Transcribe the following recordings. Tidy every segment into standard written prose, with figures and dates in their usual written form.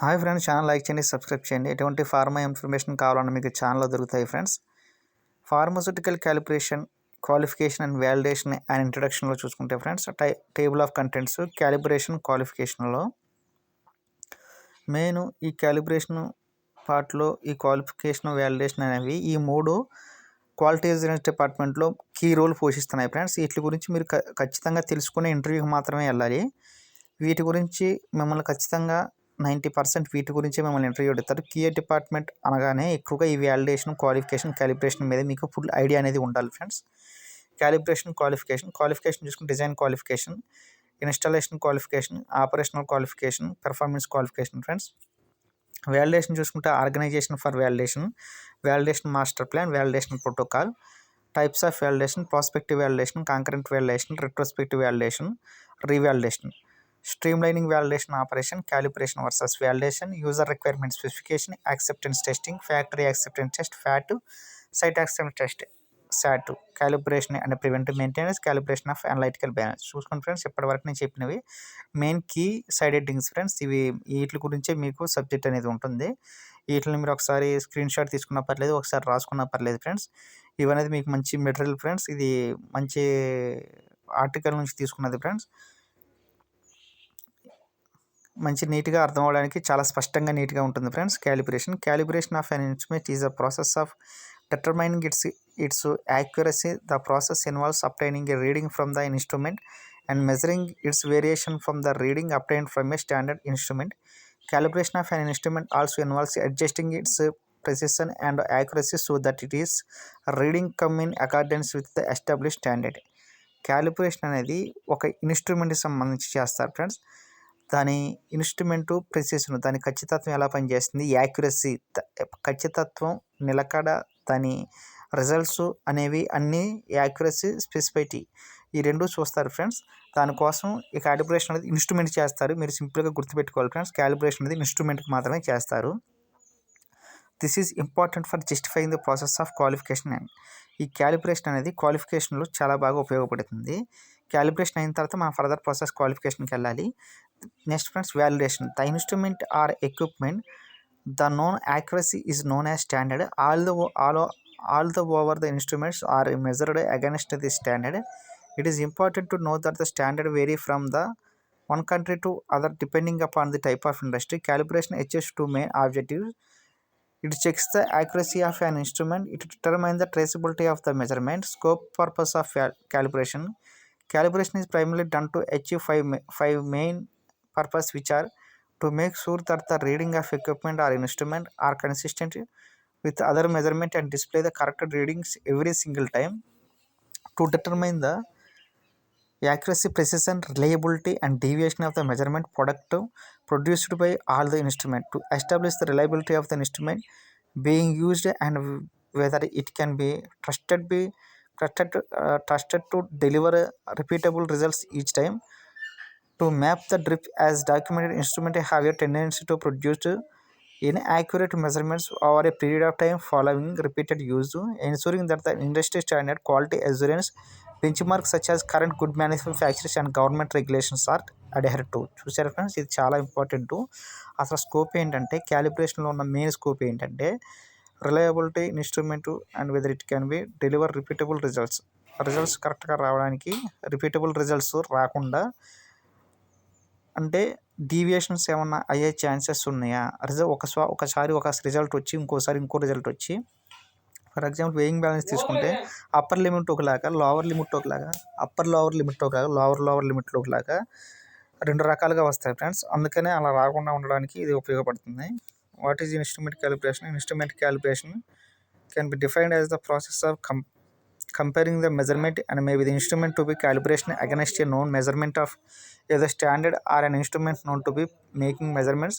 Hi friends, channel like చేయండి, subscribe చేయండి. ఎటువంటి ఫార్మా ఇన్ఫర్మేషన్ కావాలన్నా మీకు ఛానల్లో దొరుకుతాయి friends. Pharmaceutical calibration, qualification and validation and ఇంట్రడక్షన్లో చూసుకుంటే friends, table of contents calibration క్వాలిఫికేషన్లో మెయిన్ ఈ క్యాలిబ్రేషన్ పార్ట్లో ఈ క్వాలిఫికేషన్ వ్యాలిడేషన్ అనేవి ఈ మూడు క్వాలిటీ అష్యూరెన్స్ డిపార్ట్మెంట్లో కీ రోల్ పోషిస్తున్నాయి ఫ్రెండ్స్. వీటి గురించి మీరు ఖచ్చితంగా తెలుసుకునే ఇంటర్వ్యూకి మాత్రమే వెళ్ళాలి. వీటి గురించి మిమ్మల్ని ఖచ్చితంగా 90% వీటి గురించే మిమ్మల్ని ఇంటర్వ్యూ అడుగుతారు. కీ డిపార్ట్మెంట్ అనగానే ఎక్కువగా ఈ వ్యాలిడేషన్, క్వాలిఫికేషన్, క్యాలిబ్రేషన్ మీద మీకు ఫుల్ ఐడియా అనేది ఉండాలి ఫ్రెండ్స్. క్వాలిఫికేషన్ చూసుకుంటే design qualification, installation qualification, operational qualification, performance qualification friends. Validation చూసుకుంటే organisation for validation master plan, validation protocol, types of validation, prospective validation, concurrent validation, retrospective validation, revalidation, streamlining validation operation, calibration versus validation, user requirement specification, acceptance testing, factory acceptance test, FAT, site acceptance test, SAT, calibration and preventive maintenance, calibration of analytical balance. చూసుకోండి friends, ఇప్పటివరకు నేను చెప్పినవి main key side headings friends. ఇవి వీటి గురించే మీకు subject అనేది ఉంటుంది. వీటిని మీరు ఒకసారి స్క్రీన్ షాట్ తీసుకున్నా పర్లేదు, ఒకసారి రాసుకున్నా పర్లేదు ఫ్రెండ్స్. ఇవనేది మీకు మంచి మెటీరియల్ ఫ్రెండ్స్. ఇది మంచి ఆర్టికల్ నుంచి తీసుకున్నది ఫ్రెండ్స్. మంచి నీట్గా అర్థం అవడానికి చాలా స్పష్టంగా నీట్గా ఉంటుంది friends. Calibration of an instrument is a process of determining its accuracy. The process involves obtaining a reading from the instrument and measuring its variation from the reading obtained from a standard instrument. Calibration of an instrument also involves adjusting its precision and accuracy so that it is reading come in accordance with the established standard. Calibration అనేది ఒక ఇన్స్ట్రుమెంట్కి సంబంధించి చేస్తారు friends. దాని instrument precision, దాని ఖచ్చితత్వం ఎలా పనిచేస్తుంది, accuracy ఖచ్చితత్వం, నిలకడ, దాని రిజల్ట్స్ అనేవి అన్నీ యాక్యురసీ, స్పెసిఫిటీ ఈ రెండు చూస్తారు ఫ్రెండ్స్. దానికోసం ఈ క్యాలిబ్రేషన్ అనేది ఇన్స్ట్రుమెంట్ చేస్తారు. మీరు సింపుల్గా గుర్తుపెట్టుకోవాలి ఫ్రెండ్స్, క్యాలిబ్రేషన్ అనేది ఇన్స్ట్రుమెంట్కి మాత్రమే చేస్తారు. This is important for justifying the process of qualification. And ఈ క్యాలిబ్రేషన్ అనేది క్వాలిఫికేషన్లో చాలా బాగా ఉపయోగపడుతుంది. క్యాలిబ్రేషన్ అయిన తర్వాత మనం ఫర్దర్ ప్రాసెస్ క్వాలిఫికేషన్కి వెళ్ళాలి. Next friends, validation. The instrument are equipment, the known accuracy is known as standard. All the over the instruments are measured against the standard. It is important to know that the standard vary from the one country to other depending upon the type of industry. Calibration achieves two main objectives. It checks the accuracy of an instrument. It determines the traceability of the measurement. Scope purpose of calibration. Calibration is primarily done to achieve five main purposes, which are to make sure that the reading of equipment or instrument are consistent with other measurement and display the correct readings every single time, to determine the accuracy, precision, reliability and deviation of the measurement product produced by all the instrument, to establish the reliability of the instrument being used and whether it can be trusted to deliver repeatable results each time, to map the drift as documented instruments have a tendency to produce inaccurate measurements over a period of time following repeated use, ensuring that the industry standard quality assurance benchmarks such as current good manufacturers and government regulations are adhered to. చూసారు friends, ఇది చాలా important. అసలు scope ఏంటంటే, క్యాలిబ్రేషన్లో ఉన్న main scope ఏంటంటే reliability instrument and whether it can be deliver repeatable results కరెక్ట్గా రావడానికి, repeatable results రాకుండా అంటే డీవియేషన్స్ ఏమన్నా అయ్యే ఛాన్సెస్ ఉన్నాయా, ఒకసారి ఒక రిజల్ట్ వచ్చి ఇంకోసారి ఇంకో రిజల్ట్ వచ్చి, ఫర్ ఎగ్జాంపుల్ వేయింగ్ బ్యాలెన్స్ తీసుకుంటే అప్పర్ లిమిట్ ఒకలాగా, లోవర్ లిమిట్ ఒకలాగా, లోవర్ లిమిట్ ఒకలాగా రెండు రకాలుగా వస్తాయి ఫ్రెండ్స్. అందుకనే అలా రాకుండా ఉండడానికి ఇది ఉపయోగపడుతుంది. What is instrument calibration? Instrument calibration can be defined as the process of comparing the measurement and maybe the instrument to be calibration against a known measurement of either standard or an instrument known to be making measurements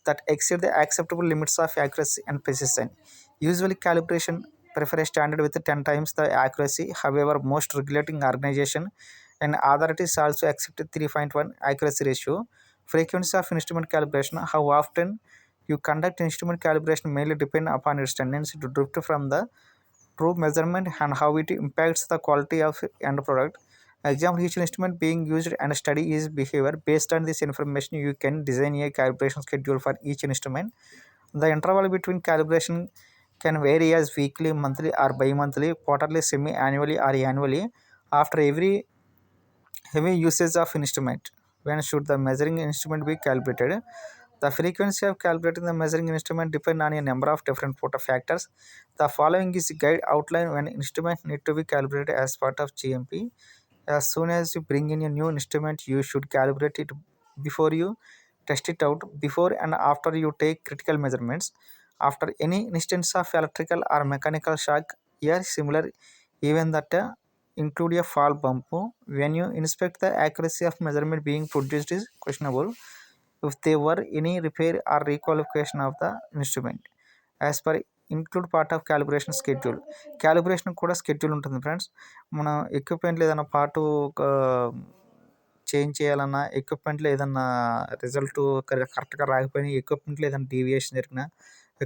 that exceed the acceptable limits of accuracy and precision. Usually calibration prefer a standard with 10 times the accuracy. However, most regulating organization and authorities also accept 3.1 accuracy ratio. Frequency of instrument calibration. How often you conduct instrument calibration mainly depend upon its tendency to drift from the true measurement and how it impacts the quality of end product. Example, each instrument being used and study is behavior. Based on this information, you can design a calibration schedule for each instrument. The interval between calibration can vary as weekly, monthly, or bi-monthly, quarterly, semi-annually, or annually. After every heavy usage of instrument, when should the measuring instrument be calibrated? The frequency of calibrating the measuring instrument depend on a number of different factors. The following is a guide outline when instrument need to be calibrated as part of GMP. As soon as you bring in a new instrument, you should calibrate it before you test it out, before and after you take critical measurements. After any instance of electrical or mechanical shock, here similar even that include a fall bump. When you inspect, the accuracy of measurement being produced is questionable if there were any repair or requalification of the instrument. As per include part of calibration schedule. Calibration కూడా schedule ఉంటుంది friends. మన ఎక్విప్మెంట్లో ఏదైనా part change చేయాలన్నా, ఎక్విప్మెంట్లో ఏదన్నా result కరెక్ట్గా రాకపోయినా, ఎక్విప్మెంట్లో ఏదైనా deviation జరిగినా,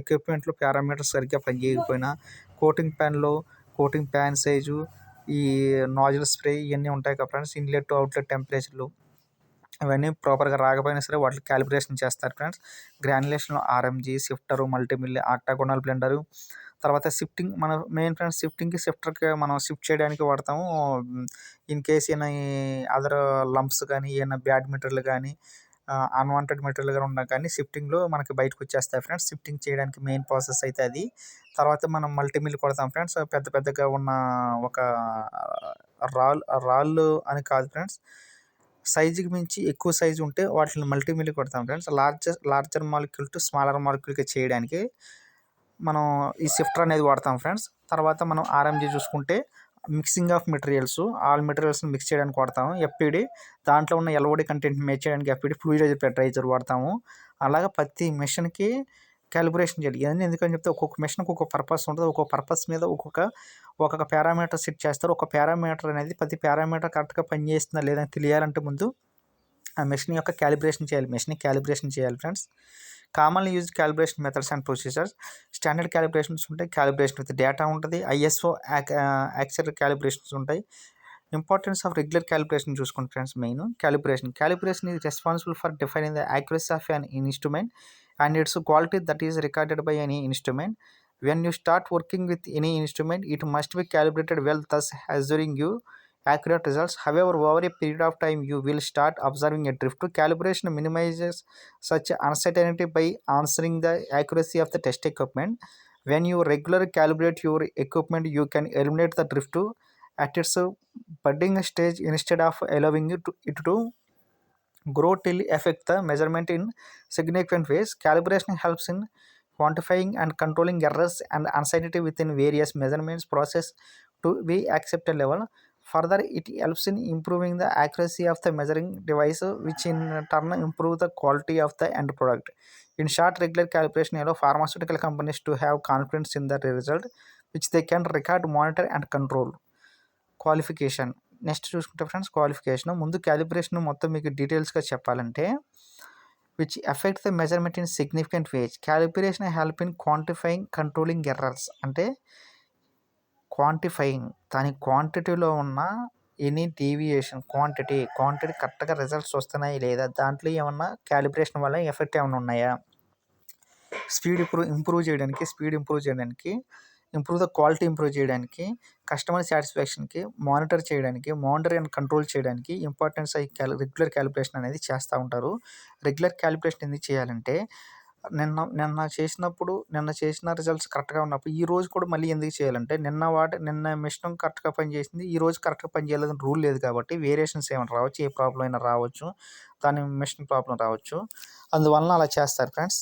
ఎక్విప్మెంట్లో పారామీటర్స్ సరిగ్గా పనిచేయకపోయినా, కోటింగ్ ప్యాన్ సైజు, ఈ నాజిల్ స్ప్రే ఇవన్నీ ఉంటాయి కదా ఫ్రెండ్స్, ఇన్లెట్ అవుట్లెట్ టెంపరేచర్లు ఇవన్నీ ప్రాపర్గా రాకపోయినా సరే వాటికి క్యాలిబ్రేషన్ చేస్తారు ఫ్రెండ్స్. గ్రాన్యులేషన్లో ఆర్ఎంజీ, షిఫ్టరు, మల్టీమిల్, ఆక్టాగోనల్ బ్లెండరు, తర్వాత షిఫ్టింగ్ మన మెయిన్ ఫ్రెండ్స్ షిఫ్టర్కి మనం షిఫ్ట్ చేయడానికి వాడతాము. ఇన్ కేస్ ఏమైనా అదర్ లంప్స్ కానీ, ఏమైనా బ్యాడ్ మెటీరియల్ కానీ, అన్వాంటెడ్ మెటీరియల్ కానీ ఉన్నా కానీ షిఫ్టింగ్లో మనకి బయటకు వచ్చేస్తాయి ఫ్రెండ్స్. షిఫ్టింగ్ చేయడానికి మెయిన్ ప్రాసెస్ అయితే అది. తర్వాత మనం మల్టీమిల్ కొడతాం ఫ్రెండ్స్. పెద్దగా ఉన్న ఒక రాళ్ళు అని కాదు ఫ్రెండ్స్, సైజుకి మించి ఎక్కువ సైజు ఉంటే వాటిని మల్టీమిల్ కొడతాం friends. Larger molecule to smaller మాలిక్యూల్కి చేయడానికి మనం ఈ షిఫ్టర్ అనేది వాడతాం ఫ్రెండ్స్. తర్వాత మనం ఆర్ఎంజీ చూసుకుంటే మిక్సింగ్ ఆఫ్ మెటీరియల్స్, ఆల్ మెటీరియల్స్ని మిక్స్ చేయడానికి వాడతాము. ఎఫ్పిడి దాంట్లో ఉన్న ఎల్ఓడి కంటెంట్ మేచ్ చేయడానికి ఎఫ్పిడి ఫ్లూయిడైజర్ వాడతాము. అలాగే ప్రతి మెషిన్కి క్యాలిబ్రేషన్ చేయాలి. ఇవన్నీ ఎందుకని చెప్తే ఒక్కొక్క మెషిన్కి ఒక్కొక్క పర్పస్ ఉంటుంది. ఒక్కొక్క పర్పస్ మీద ఒక్కొక్క పారామీటర్ సెట్ చేస్తారు. ఒక పారామీటర్ అనేది ప్రతి పారామీటర్ కరెక్ట్గా పనిచేస్తుందా లేదా తెలియాలంటే ముందు ఆ మెషిన్ యొక్క క్యాలిబ్రేషన్ చేయాలి. మెషిన్ క్యాలిబ్రేషన్ చేయాలి friends. Commonly used calibration methods and procedures. Standard క్యాలిబ్రేషన్స్ ఉంటాయి, క్యాలిబ్రేషన్ విత్ డేటా ఉంటుంది, ఐఎస్ఓ యాక్చువల్ క్యాలిబ్రేషన్స్ ఉంటాయి. ఇంపార్టెన్స్ ఆఫ్ రెగ్యులర్ క్యాలిబ్రేషన్ చూసుకోండి friends. Main calibration is responsible for defining the accuracy of an instrument and its quality that is recorded by any instrument. When you start working with any instrument, it must be calibrated well, thus assuring you accurate results. However, over a period of time, you will start observing a drift. Calibration minimizes such uncertainty by ensuring the accuracy of the test equipment. When you regularly calibrate your equipment, you can eliminate the drift at its budding stage instead of allowing it to grow till affect the measurement in significant ways. Calibration helps in quantifying and controlling errors and uncertainty within various measurements process to be accepted level. Further, it helps in improving the accuracy of the measuring device, which in turn improve the quality of the end product. In short, regular calibration allow pharmaceutical companies to have confidence in the result, which they can record, monitor, and control. Qualification next చూసుకుంటే friends, qualification ముందు calibration మొత్తం మీకు డీటెయిల్స్గా చెప్పాలంటే which effect the measurement in significant ways. Calibration help in quantifying controlling errors. అంటే quantifying దాని క్వాంటిటీలో ఉన్న ఎనీ డీవియేషన్, క్వాంటిటీ కరెక్ట్గా రిజల్ట్స్ వస్తున్నాయి లేదా, దాంట్లో ఏమన్నా క్యాలిబ్రేషన్ వల్ల ఎఫెక్ట్ ఏమైనా ఉన్నాయా, ఇంప్రూవ్ చేయడానికి, ఇంప్రూవ్ ద క్వాలిటీ ఇంప్రూవ్ చేయడానికి, కస్టమర్ సాటిస్ఫాక్షన్కి, మానిటర్ అండ్ కంట్రోల్ చేయడానికి ఇంపార్టెన్స్ రెగ్యులర్ క్యాలిబ్రేషన్ అనేది చేస్తూ ఉంటారు. రెగ్యులర్ క్యాలిబ్రేషన్ ఎందుకు చేయాలంటే నిన్న చేసిన రిజల్ట్స్ కరెక్ట్గా ఉన్నప్పుడు ఈ రోజు కూడా మళ్ళీ ఎందుకు చేయాలంటే నిన్న మిషన్ కరెక్ట్గా పనిచేసింది, ఈ రోజు కరెక్ట్గా పనిచేయలేదని రూల్ లేదు కాబట్టి వేరియేషన్స్ ఏమైనా రావచ్చు, ఏ ప్రాబ్లం అయినా రావచ్చు, దాని మిషన్ ప్రాబ్లం రావచ్చు, అందువలన అలా చేస్తారు ఫ్రెండ్స్.